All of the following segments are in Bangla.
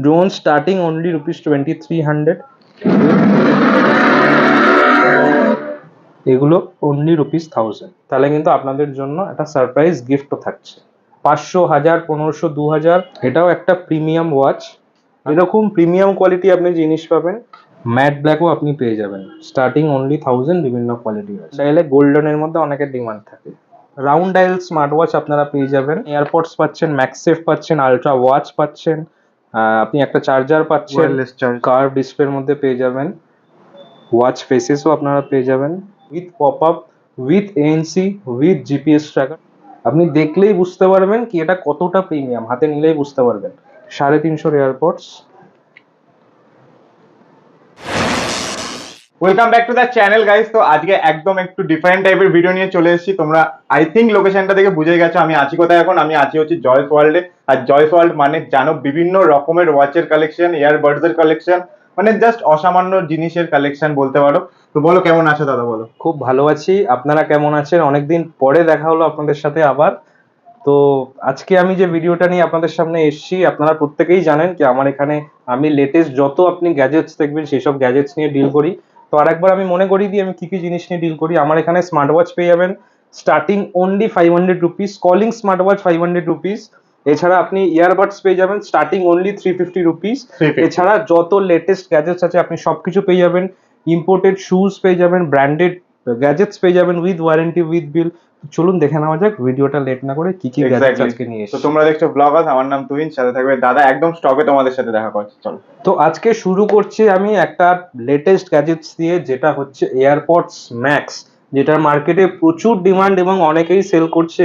Drone starting only rupees 2300, এগুলো only rupees 1000। তাহলে কিন্তু আপনাদের জন্য একটা সারপ্রাইজ গিফটও থাকছে। 500, 1000, 1500, 2000, এটাও একটা প্রিমিয়াম ওয়াচ। এরকম প্রিমিয়াম কোয়ালিটি আপনি জিনিস পাবেন। ম্যাট ব্ল্যাকও আপনি পেয়ে যাবেন, স্টার্টিং অনলি 1000। বিভিন্ন কোয়ালিটি আছে। চাইলে গোল্ডেনের মধ্যে অনেকের ডিমান্ড থাকে। রাউন্ড ডায়াল স্মার্ট ওয়াচ আপনারা পেয়ে যাবেন, এয়ারপডস পাচ্ছেন, ম্যাক্সেফ পাচ্ছেন, আলট্রা ওয়াচ পাচ্ছেন, আপনি একটা চার্জার পাচ্ছেন, কার্ভ ডিসপ্লের মধ্যে পেয়ে যাবেন, ওয়াচ ফেসেসও আপনারা পেয়ে যাবেন with pop up, with ANC, with GPS tracker. আপনি দেখলেই বুঝতে পারবেন কি এটা কতটা প্রিমিয়াম, হাতে নিলেই বুঝতে পারবেন। 350 AirPods. Welcome back to the channel guys. তো আজকে একদম একটু ডিফারেন্ট টাইপের ভিডিও নিয়ে চলে এসেছি। তোমরা আই থিঙ্ক লোকেশনটা দেখে বুঝে গেছো আমি আছি কোথায়। এখন আমি আছি হচ্ছে জয়স ওয়ার্ল্ডে। আর জয়স ওয়ার্ল্ড মানে জানো বিভিন্ন রকমের ওয়াচের কালেকশন, ইয়ারবাডস এর কালেকশন, মানে জাস্ট অসামান্য জিনিসের কালেকশন বলতে পারো। তো বলো কেমন আছো দাদা? বলো। খুব ভালো আছি, আপনারা কেমন আছেন? অনেকদিন পরে দেখা হলো আপনাদের সাথে আবার। তো আজকে আমি যে ভিডিওটা নিয়ে আপনাদের সামনে এসেছি, আপনারা প্রত্যেকেই জানেন কি আমার এখানে আমি লেটেস্ট যত আপনি গ্যাজেটস দেখবেন সেই সব গ্যাজেটস নিয়ে ডিল করি। তো আরেকবার আমি মনে করিয়ে দিই আমি কি কি জিনিস নিয়ে ডিল করি। আমার এখানে স্মার্ট ওয়াচ পেয়ে যাবেন starting only 500 rupees, calling smart watch 500 rupees. এছাড়া আপনি ইয়ারবাডস পেয়ে যাবেন স্টার্টিং অনলি 350 রুপিস। এছাড়া যত লেটেস্ট গ্যাজেটস আছে আপনি সবকিছু পেয়ে যাবেন। ইম্পোর্টেড শুজ পেয়ে যাবেন, ব্র্যান্ডেড গ্যাজেটস পেয়ে যাবেন উইথ ওয়ারেন্টি, উইথ বিল। চলুন দেখে নেওয়া যাক ভিডিওটা লেট না করে কি কি গ্যাজেটস আজকে নিয়ে এসেছি। তো তোমরা দেখছো ব্লগার্স, আমার নাম তুহিন, সাথে থাকবে দাদা। একদম স্টপে তোমাদের সাথে দেখা করছি, চলো। তো আজকে শুরু করছি আমি একটা লেটেস্ট গ্যাজেটস দিয়ে, যেটা হচ্ছে এয়ারপডস ম্যাক্স, যেটার মার্কেটে প্রচুর ডিমান্ড এবং অনেকেই সেল করছে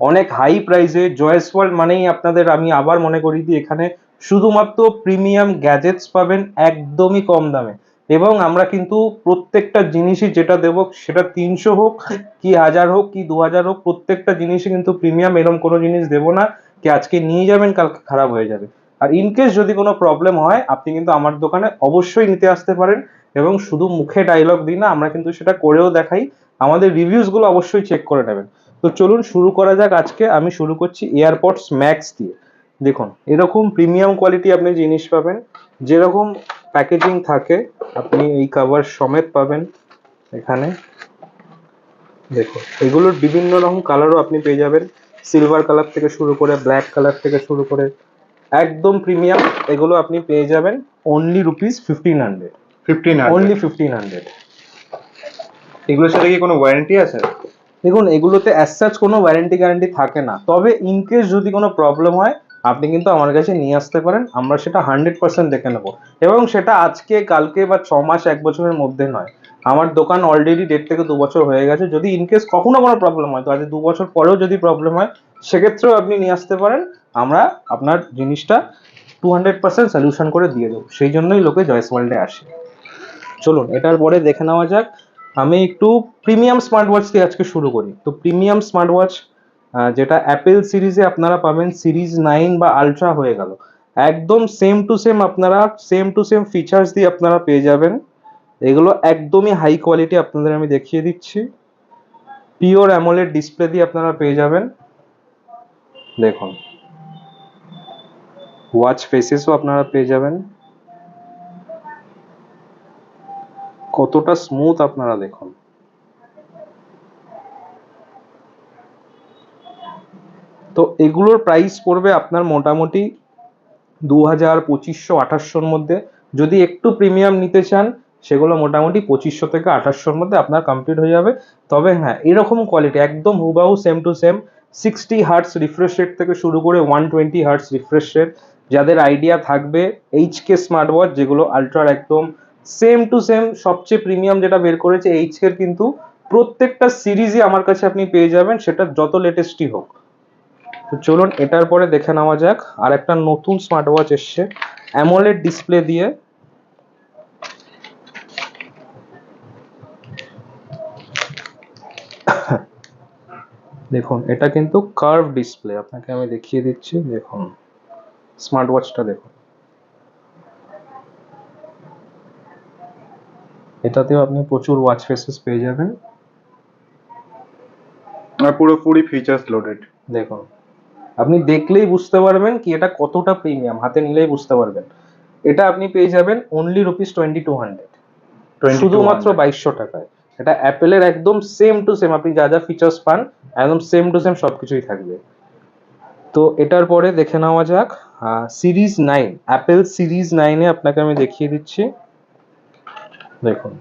অনেক হাই প্রাইসে। জয়েস ওয়ার্ল্ড মানেই আপনাদের আমি আবার মনে করি দিই এখানে শুধুমাত্র প্রিমিয়াম গ্যাজেটস পাবেন একদমই কম দামে। এবং আমরা কিন্তু প্রত্যেকটা জিনিসই যেটা দেবো সেটা 300 হোক কি 1000 হোক কি 2000 হোক, প্রত্যেকটা জিনিসই কিন্তু প্রিমিয়াম। এরকম কোনো জিনিস দেবো না কি আজকে নিয়ে যাবেন কালকে খারাপ হয়ে যাবে। আর ইনকেস যদি কোনো প্রবলেম হয় আপনি কিন্তু আমার দোকানে অবশ্যই নিতে আসতে পারেন। এবং শুধু মুখে ডায়লগ দিই না, আমরা কিন্তু সেটা করেও দেখাই। আমাদের রিভিউস গুলো অবশ্যই চেক করে নেবেন। তো চলুন শুরু করা যাক। আজকে আমি শুরু করছি এয়ারপডস ম্যাক্স দিয়ে। দেখুন এরকম প্রিমিয়াম কোয়ালিটি আপনি জিনিস পাবেন, যেরকম প্যাকেজিং থাকে আপনি এই কভার সমেত পাবেন এখানে। দেখুন এগুলোর বিভিন্ন রকম কালারও আপনি পেয়ে যাবেন, সিলভার কালার থেকে শুরু করে ব্ল্যাক কালার থেকে শুরু করে একদম প্রিমিয়াম। এগুলো আপনি পেয়ে যাবেন অনলি রুপিস 1500। অনলি 1500। এগুলোর সাথে কি কোনো ওয়ারেন্টি আছে? দেখুন এগুলোতে অ্যাজ সাচ কোনো ওয়ারেন্টি গ্যারান্টি থাকে না, তবে ইনকেস যদি কোনো প্রবলেম হয় আপনি কিন্তু আমার কাছে নিয়ে আসতে পারেন, আমরা সেটা 100% দেখে নেবো। এবং সেটা আজকে কালকে বা 6 মাস 1 বছরের মধ্যে নয়। আমার দোকান অলরেডি 1.5 থেকে 2 বছর হয়ে গেছে। যদি ইনকেস কখনো কোনো প্রবলেম হয়, তো আজ 2 বছর পরেও যদি প্রবলেম হয় সেক্ষেত্রেও আপনি নিয়ে আসতে পারেন। আমরা আপনার জিনিসটা 200% সলিউশন করে দিয়ে দেবো। সেই জন্যই লোকে জয়েস ওয়ার্ল্ডে আসে। চলুন এটার পরে দেখে নেওয়া যাক। আমি একটু প্রিমিয়াম স্মার্ট ওয়াচ দিয়ে আজকে শুরু করি। তো প্রিমিয়াম স্মার্ট ওয়াচ যেটা অ্যাপেল সিরিজে আপনারা পাবেন, সিরিজ 9 বা আলট্রা হয়ে গেল, একদম সেম টু সেম আপনারা সেম টু সেম ফিচার্স দিয়ে আপনারা পেয়ে যাবেন। এগুলো একদমই হাই কোয়ালিটি, আপনাদের আমি দেখিয়ে দিচ্ছি। পিওর অ্যামোলেড ডিসপ্লে দিয়ে আপনারা পেয়ে যাবেন। দেখুন ওয়াচ ফেসেসও আপনারা পেয়ে যাবেন, কতটা স্মুথ আপনারা দেখুন। তো এগুলোর প্রাইস পড়বে আপনার মোটামুটি 2000, 2500, 2800-র মধ্যে। যদি একটু প্রিমিয়াম নিতে চান সেগুলো মোটামুটি 2500 থেকে 2800-র মধ্যে আপনার কমপ্লিট হয়ে যাবে। তবে হ্যাঁ, এরকম কোয়ালিটি একদম হুবাহু same to same 60 hertz refresh rate থেকে শুরু করে 120 হার্টস রিফ্রেশ রেট, যাদের আইডিয়া থাকবে এইচকে স্মার্ট ওয়াচ যেগুলো আলট্রার একদম সেম টু সেম সবচেয়ে প্রিমিয়াম যেটা বের করেছে এইচকের, কিন্তু প্রত্যেকটা সিরিজই আমার কাছে আপনি পেয়ে যাবেন, সেটা যত লেটেস্টই হোক। তো চলুন এটার পরে দেখে নেওয়া যাক আর একটা নতুন স্মার্ট ওয়াচ এসছে অ্যামোলেড ডিসপ্লে দিয়ে। দেখুন এটা কিন্তু কার্ভ ডিসপ্লে, আপনাকে আমি দেখিয়ে দিচ্ছি। দেখুন স্মার্ট ওয়াচটা দেখুন, এটাতেও আপনি প্রচুর ওয়াচ ফেসেস পেয়ে যাবেন। আর পুরোপুরি ফিচার্স লোডেড। দেখুন আপনি দেখলেই বুঝতে পারবেন কি এটা কতটা প্রিমিয়াম, হাতে নিলেই বুঝতে পারবেন। এটা আপনি পেয়ে যাবেন অনলি ₹2200, শুধুমাত্র 2200 টাকায়। এটা অ্যাপেলের একদম সেম টু সেম, আপনি যা যা ফিচার্স পান একদম সেম টু সেম সবকিছুই থাকবে। তো এটার পরে দেখে নেওয়া যাক সিরিজ 9, অ্যাপেল সিরিজ 9 এ আপনাকে আমি দেখিয়ে দিচ্ছি। দেখুন,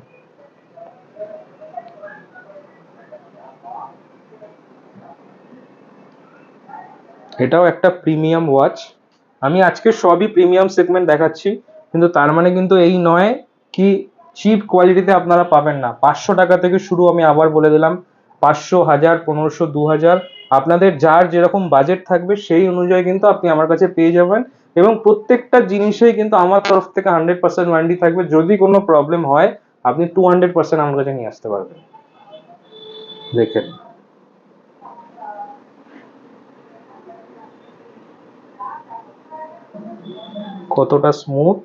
এটাও একটা প্রিমিয়াম ওয়াচ। আমি আজকে সবই প্রিমিয়াম সেগমেন্ট দেখাচ্ছি, কিন্তু তার মানে কিন্তু এই নয় কি চিপ কোয়ালিটিতে আপনারা পাবেন না। 500 টাকা থেকে শুরু, আমি আবার বলে দিলাম, 500, 1000, 1500, 2000, আপনাদের যার যেরকম বাজেট থাকবে সেই অনুযায়ী কিন্তু আপনি আমার কাছে পেয়ে যাবেন। এবং প্রত্যেকটা জিনিসেই কিন্তু আমার তরফ থেকে 100% ওয়ারেন্টি থাকবে। যদি কোনো প্রবলেম হয় আপনি 200% আমার কাছে নিয়ে আসতে পারবেন। দেখেন কতটা স্মুথ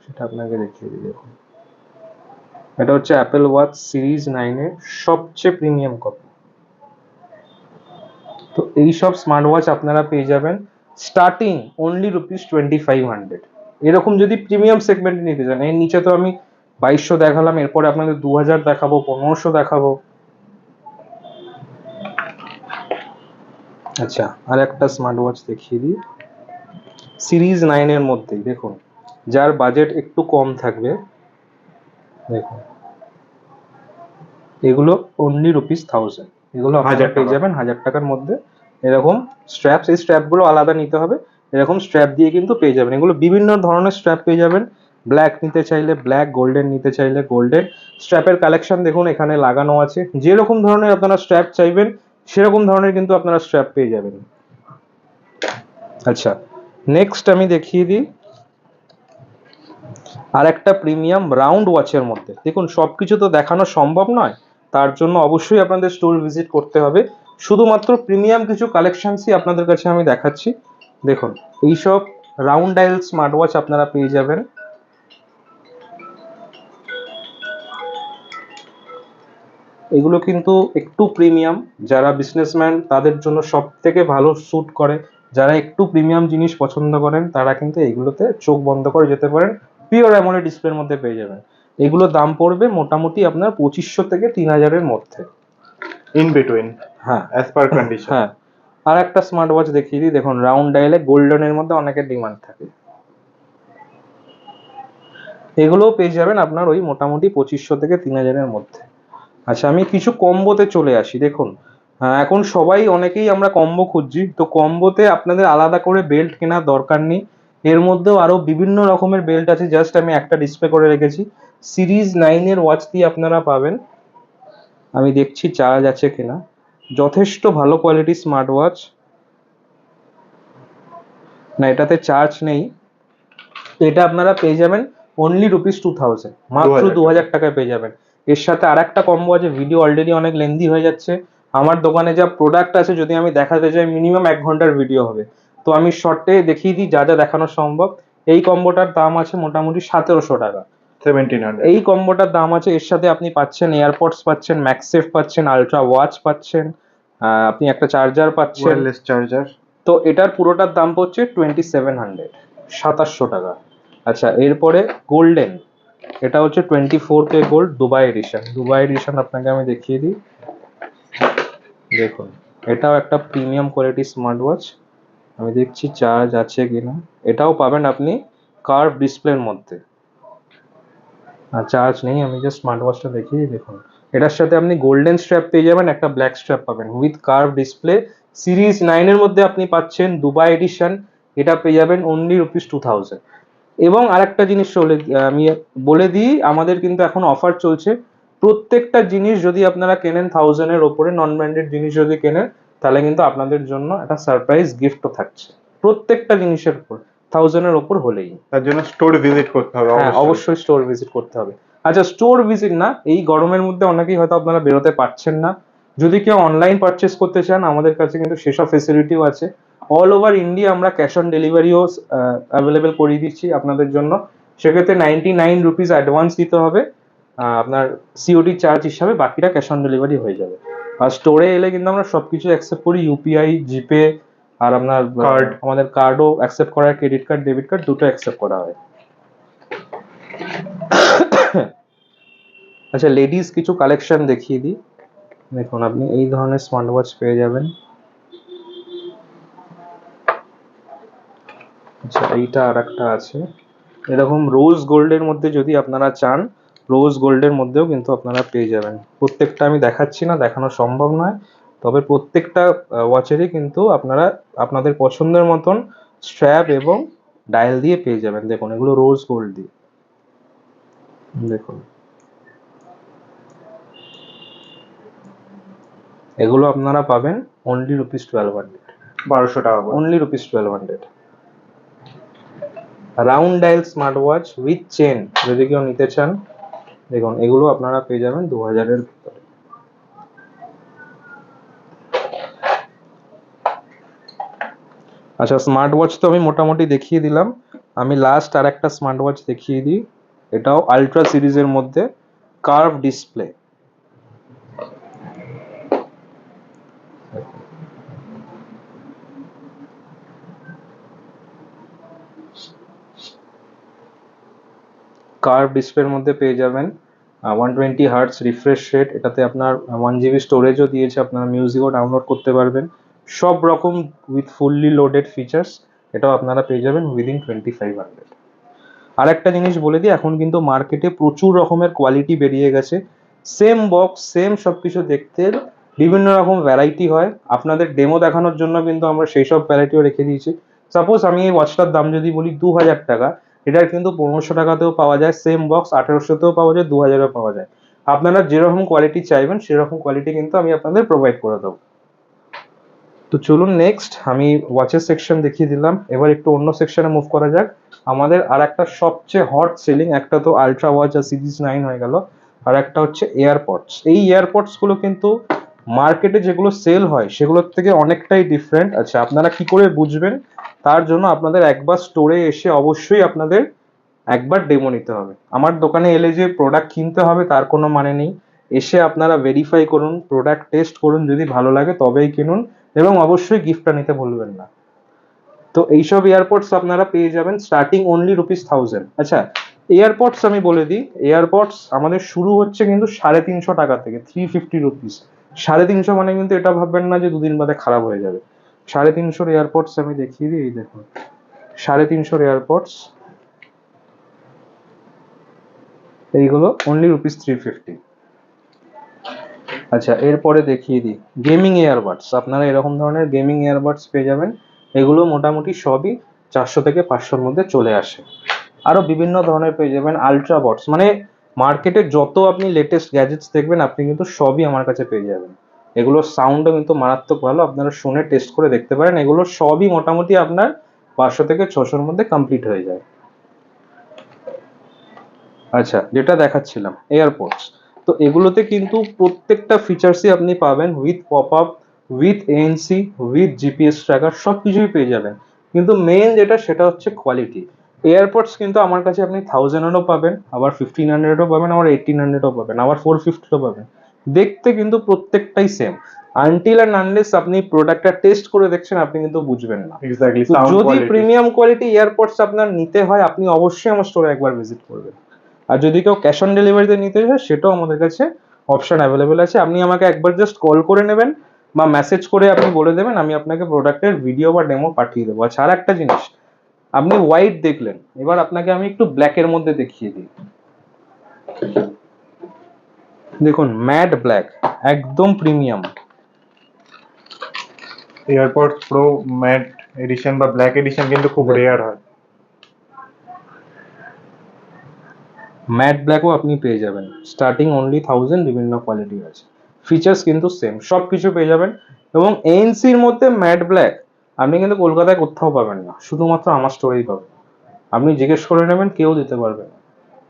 সেটা আপনাকে দেখিয়ে দিই। দেখুন, এটা হচ্ছে অ্যাপেল ওয়াচ সিরিজ 9 এর সবচেয়ে প্রিমিয়াম কপি। তো এই সব স্মার্ট ওয়াচ আপনারা পেয়ে যাবেন স্টার্টিং অনলি ₹2500। এরকম যদি প্রিমিয়াম সেগমেন্টে নিতে চান, এর নিচে তো আমি 2200 দেখালাম, এরপরে আপনাদের 2000 দেখাবো, 1500 দেখাবো। আচ্ছা, আর একটা স্মার্ট ওয়াচ দেখিয়ে দিই সিরিজ 9 এর মধ্যেই। দেখুন, যার বাজেট একটু কম থাকবে, দেখুন এগুলো অনলি ₹1000। এগুলো আপনারা পেয়ে যাবেন 1000 টাকার মধ্যে। এরকম স্ট্র্যাপস, এই স্ট্র্যাপগুলো আলাদা নিতে হবে, এরকম স্ট্র্যাপ দিয়ে কিন্তু পেয়ে যাবেন। এগুলো বিভিন্ন ধরনের স্ট্র্যাপ পেয়ে যাবেন, ব্ল্যাক নিতে চাইলে ব্ল্যাক, গোল্ডেন নিতে চাইলে গোল্ডেন। স্ট্র্যাপের কালেকশন দেখুন এখানে লাগানো আছে, যেরকম ধরনের আপনারা স্ট্র্যাপ চাইবেন সেরকম ধরনের কিন্তু আপনারা স্ট্র্যাপ পেয়ে যাবেন। আচ্ছা, নেক্সট আমি দেখিয়ে দিই আর একটা প্রিমিয়াম রাউন্ড ওয়াচের মধ্যে। দেখুন, সবকিছু তো দেখানো সম্ভব নয়, তার জন্য অবশ্যই আপনাদের স্টোর ভিজিট করতে হবে। শুধুমাত্র প্রিমিয়াম কিছু কালেকশনসই আপনাদের কাছে আমি দেখাচ্ছি। দেখুন, এইসব রাউন্ড ডায়াল স্মার্ট ওয়াচ আপনারা পেয়ে যাবেন। এগুলো কিন্তু একটু প্রিমিয়াম, যারা বিজনেসম্যান তাদের জন্য সব থেকে ভালো স্যুট করে। যারা একটু প্রিমিয়াম জিনিস পছন্দ করেন তারা কিন্তু এগুলোতে চোখ বন্ধ করে যেতে পারেন। পিওর অ্যামোলেড ডিসপ্লের মধ্যে পেয়ে যাবেন। এগুলো দাম পড়বে মোটামুটি আপনার 2500 থেকে 3000-এর মধ্যে, ইন বিটুইন, হ্যাঁ অ্যাজ পার কন্ডিশন। হ্যাঁ। আর একটা স্মার্ট ওয়াচ দেখিয়ে দিই। দেখুন, রাউন্ড ডায়ালে গোল্ডেনের মধ্যে অনেকের ডিমান্ড থাকে, এগুলোও পেয়ে যাবেন আপনার ওই মোটামুটি 2500 থেকে 3000-এর মধ্যে। আচ্ছা, আমি কিছু কম্বোতে চলে আসি। দেখুন, এখন সবাই অনেকেই আমরা কম্বো খুঁজছি, তো কম্বোতে আপনাদের আলাদা করে বেল্ট কেনার দরকার নেই। এর মধ্যেও আরো বিভিন্ন রকমের বেল্ট আছে, জাস্ট আমি একটা ডিসপ্লে করে রেখেছি। সিরিজ 9 এর ওয়াচ দিয়ে আপনারা পাবেন, আমি দেখছি চার্জ আছে কিনা। যথেষ্ট ভালো কোয়ালিটি স্মার্ট ওয়াচ, না এটাতে চার্জ নেই। এটা আপনারা পেয়ে যাবেন অনলি ₹2000, মাত্র 2000 টাকায় পেয়ে যাবেন। এর সাথে আর একটা কম্বো আছে, ভিডিও অলরেডি অনেক লেন্দি হয়ে যাচ্ছে। আমার দোকানে যা প্রোডাক্ট আছে যদি আমি দেখাতে চাই মিনিমাম 1 ঘন্টার ভিডিও হবে, তো আমি শর্টে দেখিয়ে দিই যা যা দেখানো সম্ভব। এই কম্বোটার দাম আছে মোটামুটি 1700 টাকা। 1700। এই কম্বোটার দাম আছে, এর সাথে আপনি পাচ্ছেন এয়ারপডস পাচ্ছেন, ম্যাক্সেফ পাচ্ছেন, আলট্রা ওয়াচ পাচ্ছেন, আপনি একটা চার্জার পাচ্ছেন, ওয়্যারলেস চার্জার। তো এটার পুরোটার দাম পড়ছে 2700, 2700 টাকা। আচ্ছা, এরপরে গোল্ডেন, এটা হচ্ছে 24K gold Dubai edition. Dubai edition আপনাকে আমি দেখিয়ে দিই। দেখুন, এটাও একটা প্রিমিয়াম কোয়ালিটি স্মার্ট ওয়াচ। আমি দেখছি চার্জ আছে কিনা। এটাও পাবেন আপনি কার্ভ ডিসপ্লের মধ্যে, আর চার্জ নেই। আমি জাস্ট স্মার্ট ওয়াচটা দেখিয়ে দিই। দেখুন, এটার সাথে আপনি গোল্ডেন স্ট্র্যাপ পেয়ে যাবেন, একটা ব্ল্যাক স্ট্র্যাপ পাবেন উইথ কার্ভ ডিসপ্লে। সিরিজ 9 এর মধ্যে আপনি পাচ্ছেন দুবাই এডিশন, এটা পেয়ে যাবেন অনলি ₹2000। এবং আরেকটা জিনিস আমি বলে দিই, আমাদের কিন্তু এখন অফার চলছে। প্রত্যেকটা জিনিস যদি আপনারা কেনেন 1000-এর ওপরে, নন ব্র্যান্ডেড জিনিস যদি কেনেন, তাহলে কিন্তু আপনাদের জন্য একটা সারপ্রাইজ গিফটও থাকছে প্রত্যেকটা জিনিসের উপর, 1000-এর ওপর হলেই। তার জন্য স্টোর ভিজিট করতে হবে। হ্যাঁ, অবশ্যই স্টোর ভিজিট করতে হবে। আচ্ছা, স্টোর ভিজিট না, এই গরমের মধ্যে অনেকেই হয়তো আপনারা বেরোতে পারছেন না, যদি কেউ অনলাইন পারচেস করতে চান আমাদের কাছে কিন্তু সেসব ফেসিলিটিও আছে। অল ওভার ইন্ডিয়া আমরা ক্যাশ অন ডেলিভারিও অ্যাভেলেবেল করিয়ে দিচ্ছি আপনাদের জন্য। সেক্ষেত্রে ₹99 অ্যাডভান্স দিতে হবে আপনার সিওডি চার্জ হিসাবে, বাকিটা ক্যাশ অন ডেলিভারি হয়ে যাবে। আর স্টোরে এলে কিন্তু আমরা সবকিছু অ্যাকসেপ্ট করি, ইউপিআই, জিপে, আর আপনার Card. আমাদের কার্ডও অ্যাকসেপ্ট করা হয়, ক্রেডিট কার্ড ডেবিট কার্ড দুটো অ্যাকসেপ্ট করা হয়। আচ্ছা, লেডিস কিছু কালেকশন দেখিয়ে দিই। দেখুন, আপনি এই ধরনের স্মার্ট ওয়াচ পেয়ে যাবেন। আচ্ছা, এইটা আর একটা আছে এরকম রোজ গোল্ডের মধ্যে, যদি আপনারা চান রোজ গোল্ডের মধ্যেও কিন্তু আপনারা পেয়ে যাবেন। প্রত্যেকটা আমি দেখাচ্ছি না, দেখানো সম্ভব নয়, তবে প্রত্যেকটা ওয়াচেরই কিন্তু আপনারা আপনাদের পছন্দের মতন স্ট্র্যাপ এবং ডায়াল দিয়ে পেয়ে যাবেন। দেখুন, এগুলো রোজ গোল্ড দিয়ে, দেখুন এগুলো আপনারা পাবেন অনলি ₹1200, 1200 টাকা করে। Only ₹1200। Round dial smart watch with chain যদি কেউ নিতে চান, দেখুন এগুলো আপনারা পেয়ে যাবেন 2000-এর ভিতরে। আচ্ছা, স্মার্ট ওয়াচ তো আমি মোটামুটি দেখিয়ে দিলাম। আমি লাস্ট আর একটা স্মার্ট ওয়াচ দেখিয়ে দিই, এটাও আলট্রা সিরিজের মধ্যে, কার্ভ ডিসপ্লে। কার্ভ ডিসপ্লের মধ্যে পেয়ে যাবেন 120 হার্টস রিফ্রেশ রেট, এটাতে আপনার 1 GB স্টোরেজও দিয়েছে, আপনারা মিউজিকও ডাউনলোড করতে পারবেন, সব রকম উইথ ফুললি লোডেড ফিচার্স। এটাও আপনারা পেয়ে যাবেন উইদিন 2500। আর একটা জিনিস বলে দিই, এখন কিন্তু মার্কেটে প্রচুর রকমের কোয়ালিটি বেরিয়ে গেছে, সেম বক্স সেম সবকিছু দেখতে বিভিন্ন রকম ভ্যারাইটি হয়। আপনাদের ডেমো দেখানোর জন্য কিন্তু আমরা সেই সব ভ্যারাইটিও রেখে দিয়েছি। সাপোজ আমি এই ওয়াচটার দাম যদি বলি 2000 টাকা, এটার কিন্তু 1500 টাকাতেও পাওয়া যায়, সেম বক্স 1800তেও পাওয়া যায়, 2000-এও পাওয়া যায়। আপনারা যেরকম কোয়ালিটি চাইবেন সেরকম কোয়ালিটি কিন্তু আমি আপনাদের প্রোভাইড করে দেবো। তো চলুন নেক্সট, আমি ওয়াচের সেকশন দেখিয়ে দিলাম, এবার একটু অন্য সেকশনে মুভ করা যাক। আমাদের আর একটা সবচেয়ে হট সেলিং, একটা তো আলট্রা ওয়াচ আর সিরিজ 9 হয়ে গেল, আর একটা হচ্ছে এয়ারপডস। এই এয়ারপডস গুলো কিন্তু মার্কেটে যেগুলো সেল হয় সেগুলোর থেকে অনেকটাই ডিফারেন্ট। আচ্ছা, আপনারা কি করে বুঝবেন, তার জন্য আপনাদের একবার স্টোরে এসে অবশ্যই আপনাদের একবার ডেমো নিতে হবে। আমার দোকানে এলে যে প্রোডাক্ট কিনতে হবে তার কোনো মানে নেই, এসে আপনারা ভেরিফাই করুন, প্রোডাক্ট টেস্ট করুন, যদি ভালো লাগে তবেই কিনুন, এবং অবশ্যই গিফটটা নিতে ভুলবেন না। তো এইসব এয়ারপডস আপনারা পেয়ে যাবেন স্টার্টিং অনলি ₹1000। আচ্ছা, এয়ারপডস আমি বলে দিই, এয়ারপডস আমাদের শুরু হচ্ছে কিন্তু 350 টাকা থেকে, 350 রুপিস। 350 মানে কিন্তু এটা ভাববেন না যে দুদিন বাদে খারাপ হয়ে যাবে। 350 এয়ারপডস আমি দেখিয়ে দিই, এই দেখুন 350 এয়ারপডস, এইগুলো অনলি ₹350। আচ্ছা, এরপরে দেখিয়ে দিই গেমিং ইয়ারবাডস। আপনারা এরকম ধরনের গেমিং ইয়ারবাডস পেয়ে যাবেন, এগুলো মোটামুটি সবই 400 থেকে 500-র মধ্যে চলে আসে। আরো বিভিন্ন ধরনের পেয়ে যাবেন আলট্রা বডস, মানে মার্কেটে যত আপনি লেটেস্ট গ্যাজেটস দেখবেন আপনি কিন্তু সবই আমার কাছে পেয়ে যাবেন। এগুলোর সাউন্ডও কিন্তু মারাত্মক ভালো, আপনারা শুনে টেস্ট করে দেখতে পারেন। এগুলো সবই মোটামুটি আপনার 500 থেকে 600-র মধ্যে কমপ্লিট হয়ে যায়। আচ্ছা, যেটা দেখাচ্ছিলাম এয়ারপডস, তো এগুলোতে কিন্তু প্রত্যেকটা ফিচার্সই আপনি পাবেন with pop up, with ANC, with GPS tracker, সব কিছুই পেয়ে যাবেন। কিন্তু মেন যেটা সেটা হচ্ছে কোয়ালিটি। এয়ারপডস কিন্তু আমার কাছে আপনি 1000-এরও পাবেন, আবার 1500-এরও পাবেন, আবার 1800-এরও পাবেন, আবার 450-ও পাবেন। দেখতে কিন্তু প্রত্যেকটাই সেম, আনটিল অ্যান্ড আনলেস আপনি প্রোডাক্টটা টেস্ট করে দেখছেন আপনি কিন্তু বুঝবেন না। এক্স্যাক্টলি, তো সাউন্ড যদি কোয়ালিটি। প্রিমিয়াম কোয়ালিটি এয়ারপডস আপনার নিতে হয়, আপনি অবশ্যই আমার স্টোরে একবার ভিজিট করবেন। আর যদি কেউ ক্যাশ অন ডেলিভারিতে নিতে চায় সেটাও আমাদের কাছে অপশন অ্যাভেলেবেল আছে। আপনি আমাকে একবার জাস্ট কল করে নেবেন বা মেসেজ করে আপনি বলে দেবেন, আমি আপনাকে প্রোডাক্টের ভিডিও বা ডেমো পাঠিয়ে দেবো। আচ্ছা, আর একটা জিনিস, আপনি হোয়াইট দেখলেন, এবার আপনাকে আমি একটু ব্ল্যাকের মধ্যে দেখিয়ে দিই। দেখুন ম্যাট ব্ল্যাক, একদম premium. AirPods pro mat addition বা ব্ল্যাক এডিশন কিন্তু খুব রেয়ার হয়। ম্যাট ব্ল্যাকও আপনি পেয়ে যাবেন স্টার্টিং অনলি 1000, বিভিন্ন কোয়ালিটি আছে, ফিচার্স কিন্তু সেম, সব কিছু পেয়ে যাবেন। এবং এএনসির মধ্যে ম্যাট ব্ল্যাক আপনি কিন্তু কলকাতায় কোথাও পাবেন না, শুধুমাত্র আমার স্টোরেই পাবেন। আপনি জিজ্ঞেস করে নেবেন, কেউ দিতে পারবে না।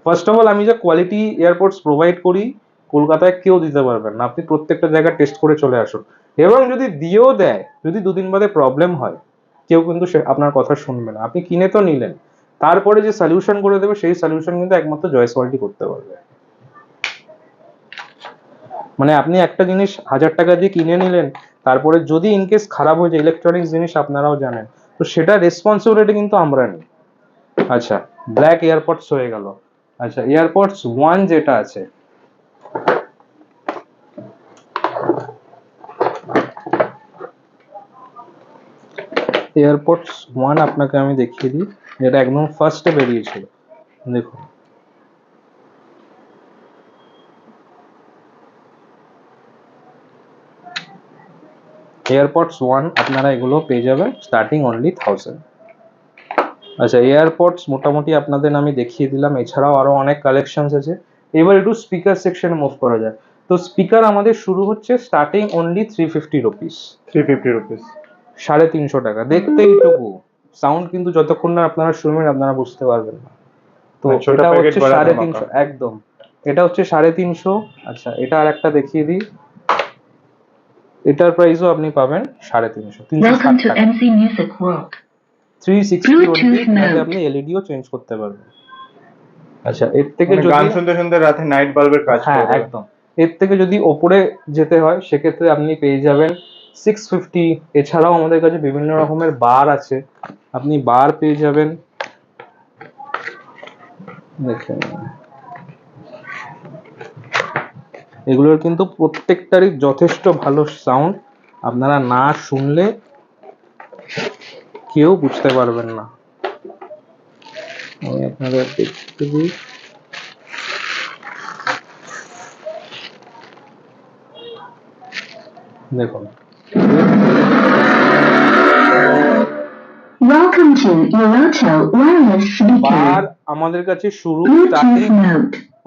ফার্স্ট অফ অল, আমি যে কোয়ালিটি এয়ারপডস প্রোভাইড করি কলকাতায় কেউ দিতে পারবেন না। আপনি প্রত্যেকটা জায়গায় টেস্ট করে চলে আসুন, এবং যদি দিয়েও দেয়, যদি দুদিন বাদে প্রবলেম হয়, কেউ কিন্তু সে আপনার কথা শুনবে না। আপনি কিনে তো নিলেন, তারপরে যে সলিউশন করে দেবে সেই সলিউশন কিন্তু একমাত্র জয়েস ওয়ারেন্টি করতে পারবে। মানে আপনি একটা জিনিস 1000 টাকা দিয়ে কিনে নিলেন, তারপরে যদি ইনকেস খারাপ হয়ে যায়, ইলেকট্রনিক্স জিনিস আপনারাও জানেন, তো সেটা রেসপন্সিবিলিটি কিন্তু আমরা নিই। আচ্ছা, ব্ল্যাক এয়ারপডস হয়ে গেল। আচ্ছা, এয়ারপডস 1 যেটা আছে, এয়ারপডস 1 আপনাকে আমি দেখিয়ে দিই, যেটা একদম ফার্স্টে বেরিয়েছিল। দেখুন, এয়ারপডস 1 আপনারা এগুলো পেয়ে যাবেন স্টার্টিং অনলি 1000। আচ্ছা, এয়ারপডস মোটামুটি আপনাদের আমি দেখিয়ে দিলাম, এছাড়াও আরো অনেক কালেকশনস আছে। এবার একটু স্পিকার সেকশনে মুভ করা যায়। তো স্পিকার আমাদের শুরু হচ্ছে স্টার্টিং অনলি 350 রুপিস। 350 রুপিস, 350 টাকা। দেখতে এইটুকু, সাউন্ড কিন্তু যতক্ষণ না আপনারা শুনবেন আপনারা বুঝতে পারবেন না। তো এটা হচ্ছে 350, একদম এটা হচ্ছে 350। আচ্ছা, এটা আর একটা দেখিয়ে দিই, এটার প্রাইসও আপনি পাবেন 350, 360 টাকা। 360 ওনলি, আপনি এলইডিও চেঞ্জ করতে পারবেন। আচ্ছা, এর থেকে যদি গান শুনতে শুনতে রাতে নাইট বাল্বের কাজ হ্যাঁ করবে। একদম, এর থেকে যদি ওপরে যেতে হয় সেক্ষেত্রে আপনি পেয়ে যাবেন 650। এছাড়াও আমাদের কাছে বিভিন্ন রকমের বার আছে, আপনি বার পেয়ে যাবেন। দেখেন, এগুলোর কিন্তু প্রত্যেকটারই যথেষ্ট ভালো সাউন্ড, আপনারা না শুনলে কেউ বুঝতে পারবেন না। আমি আপনাদের দেখতে দিই। দেখুন, বার আমাদের কাছে শুরু starting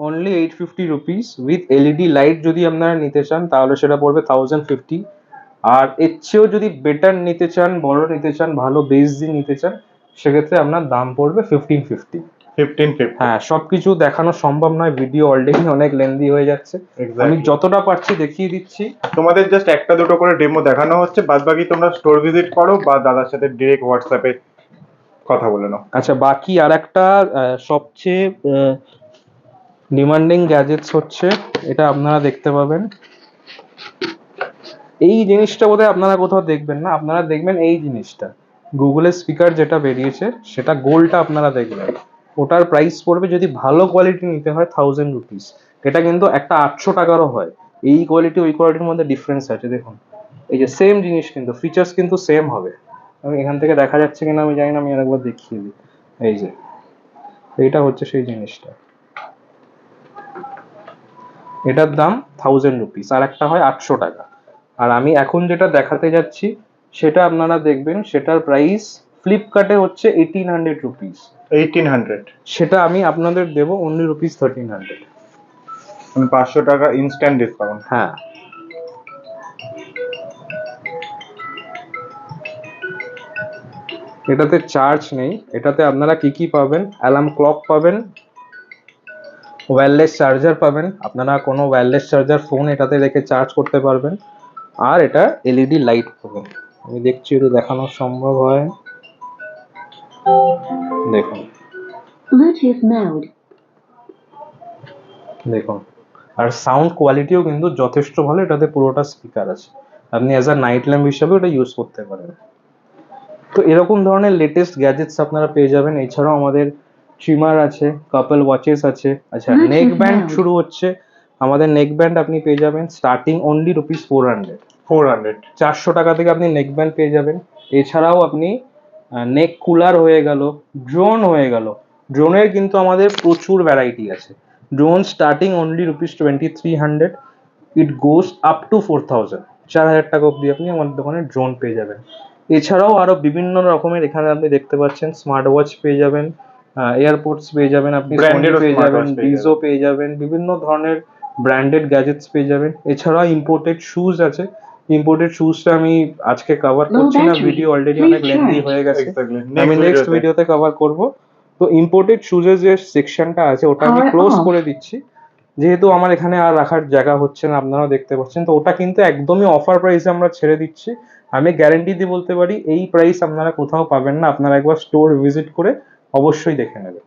only 850 rupees with LED light. যদি আপনারা নিতে চান তাহলে সেটা পড়বে 1050। আর এর চেয়েও যদি বেটার নিতে চান, বড় নিতে চান, ভালো বেস দিয়ে নিতে চান, সেক্ষেত্রে আপনার দাম পড়বে 1550। হ্যাঁ, সবকিছু দেখানো সম্ভব নয়, ভিডিও অলরেডি অনেক লেন্দি হয়ে যাচ্ছে। আমি যতটা পারছি দেখিয়ে দিচ্ছি। তোমাদের জাস্ট একটা দুটো করে ডেমো দেখানো হচ্ছে, বাদ বাকি তোমরা স্টোর ভিজিট করো বা দাদার সাথে ডিরেক্ট হোয়াটসঅ্যাপে কথা বলে নাও। আচ্ছা, বাকি আর একটা সবচেয়ে ডিমান্ডিং গ্যাজেটস হচ্ছে এটা, আপনারা দেখতে পাবেন। এই জিনিসটা বোধহয় আপনারা কোথাও দেখবেন না, আপনারা দেখবেন এই জিনিসটা, গুগলের স্পিকার যেটা বেরিয়েছে সেটা গোলটা আপনারা দেখবেন। ওটার প্রাইস পড়বে যদি ভালো কোয়ালিটি নিতে হয় 1000 রুপিস। এটা কিন্তু একটা 800 টাকারও হয়। এই কোয়ালিটি ওই কোয়ালিটির মধ্যে ডিফারেন্স আছে। দেখুন, এই যে সেম জিনিস, কিন্তু ফিচার্স কিন্তু সেম হবে। আমি এখান থেকে দেখা যাচ্ছে কিনা আমি জানি না, আমি আরেকবার দেখিয়ে দিই। এই যে এইটা হচ্ছে সেই জিনিসটা, এটার দাম 1000 রুপিস, আর একটা হয় 800 টাকা। আর আমি এখন যেটা দেখাতে যাচ্ছি সেটা আপনারা দেখবেন, সেটার প্রাইস ফ্লিপকার্টে হচ্ছে 1800 রুপিস। 1800, সেটা আমি আপনাদের দেবো অনলি রুপিস 1300। মানে 500 টাকা ইনস্ট্যান্ট ডিসকাউন্ট। হ্যাঁ, এটাতে চার্জ নেই। এটাতে আপনারা কি কি পাবেন, অ্যালার্ম ক্লক পাবেন, ওয়্যারলেস চার্জার পাবেন, আপনারা কোনো ওয়্যারলেস চার্জার ফোন এটাতে রেখে চার্জ করতে পারবেন, আর এটা এলইডি লাইট পাবেন। আমি দেখছি যদি দেখানো সম্ভব হয়। দেখুন, দেখুন, আর সাউন্ড কোয়ালিটিও কিন্তু যথেষ্ট ভালো, এটাতে পুরোটা স্পিকার আছে, আপনি অ্যাজ আ নাইট ল্যাম্প হিসাবে এটা ইউজ করতে পারেন। তো এরকম ধরনের লেটেস্ট গ্যাজেটস আপনারা পেয়ে যাবেন। এছাড়াও আমাদের ট্রিমার আছে, কাপল ওয়াচেস আছে। আচ্ছা, নেক ব্যান্ড শুরু হচ্ছে আমাদের। নেক ব্যান্ড আপনি পেয়ে যাবেন স্টার্টিং অনলি রুপিস 400। 400 টাকা থেকে আপনি নেক ব্যান্ড পেয়ে যাবেন। এছাড়াও আপনি নেক কুলার হয়ে গেল, ড্রোন হয়ে গেল। ড্রোনের কিন্তু আমাদের প্রচুর ভ্যারাইটি আছে। Drone starting only rupees 2300, it goes up to 4000। 4000 টাকা অবধি আপনি আমাদের দোকানে ড্রোন পেয়ে যাবেন। এছাড়াও আরো বিভিন্ন রকমের এখানে আপনি দেখতে পাচ্ছেন স্মার্ট ওয়াচ পেয়ে যাবেন, এয়ারপোর্টস পেয়ে যাবেন, আপনি সোনি পেয়ে যাবেন, ডিজো পেয়ে যাবেন, বিভিন্ন ধরনের ব্র্যান্ডেড গ্যাজেটস পেয়ে যাবেন। এছাড়াও ইম্পোর্টেড শুজ আছে। ইম্পোর্টেড শুজটা আমি আজকে কভার করছি না, ভিডিও অলরেডি অনেক লেন্দি হয়ে গেছে, আমি নেক্সট ভিডিওতে কভার করব। তো ইম্পোর্টেড শুজের যে সেকশনটা আছে ওটা আমি ক্লোজ করে দিচ্ছি, যেহেতু আমার এখানে আর রাখার জায়গা হচ্ছে না, আপনারাও দেখতে পাচ্ছেন। তো ওটা কিন্তু একদমই অফার প্রাইসে আমরা ছেড়ে দিচ্ছি। আমি গ্যারেন্টি দিয়ে বলতে পারি এই প্রাইস আপনারা কোথাও পাবেন না, আপনারা একবার স্টোর ভিজিট করে অবশ্যই দেখে নেবেন।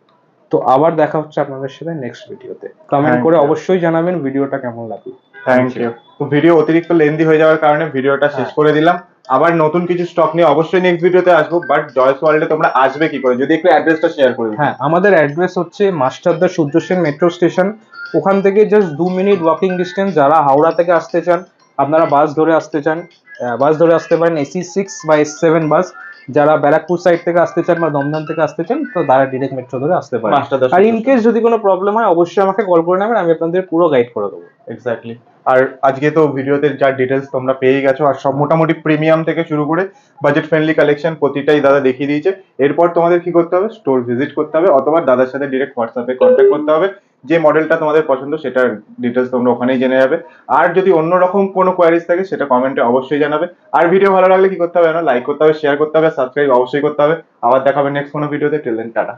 তো আবার দেখা হচ্ছে আপনাদের সাথে নেক্সট ভিডিওতে। কমেন্ট করে অবশ্যই জানাবেন ভিডিওটা কেমন লাগলো। Thank you. তো ভিডিও অতিরিক্ত লেন্দি হয়ে যাওয়ার কারণে ভিডিওটা শেষ হ্যাঁ। করে দিলাম। আবার নতুন কিছু স্টক নিয়ে অবশ্যই নেক্সট ভিডিওতে আসবো, বাট জয়েস ওয়ার্ল্ডে তোমরা আসবে কি করে, যদি একটু অ্যাড্রেসটা শেয়ার করে দিই। হ্যাঁ, আমাদের অ্যাড্রেস হচ্ছে মাস্টারদা সূর্য সেন মেট্রো স্টেশন। ওখান থেকে জাস্ট 2 মিনিট ওয়াকিং ডিস্টেন্স। যারা হাওড়া থেকে আসতে চান, আপনারা বাস ধরে আসতে চান, বাস ধরে আসতে পারেন AC6 বা S7 বাস। যারা ব্যারাকপুর সাইড থেকে আসতে চান বা দমদম থেকে আসতে চান, তো তারা ডিরেক্ট মেট্রো ধরে আসতে পারেন। মাস্টারদা আর সূর্য ইন সেন। কেস যদি কোনো প্রবলেম হয়, অবশ্যই আমাকে কল করে নেবেন, আমি আপনাদের পুরো গাইড করে দেবো। এক্স্যাক্টলি। আর আজকে তো ভিডিওতে যা ডিটেলস তোমরা পেয়ে গেছো, আর সব মোটামুটি প্রিমিয়াম থেকে শুরু করে বাজেট ফ্রেন্ডলি কালেকশন প্রতিটাই দাদা দেখিয়ে দিয়েছে। এরপর তোমাদের কি করতে হবে, স্টোর ভিজিট করতে হবে, অথবা দাদার সাথে ডিরেক্ট হোয়াটসঅ্যাপে কন্ট্যাক্ট করতে হবে। যে মডেলটা তোমাদের পছন্দ সেটার ডিটেলস তোমরা ওখানেই জেনে যাবে। আর যদি অন্যরকম কোনো কোয়ারিজ থাকে সেটা কমেন্টে অবশ্যই জানাবে। আর ভিডিও ভালো লাগলে কি করতে হবে, লাইক করতে হবে, শেয়ার করতে হবে, সাবস্ক্রাইব অবশ্যই করতে হবে। আবার দেখাবে নেক্সট কোনো ভিডিওতে। Till then tata.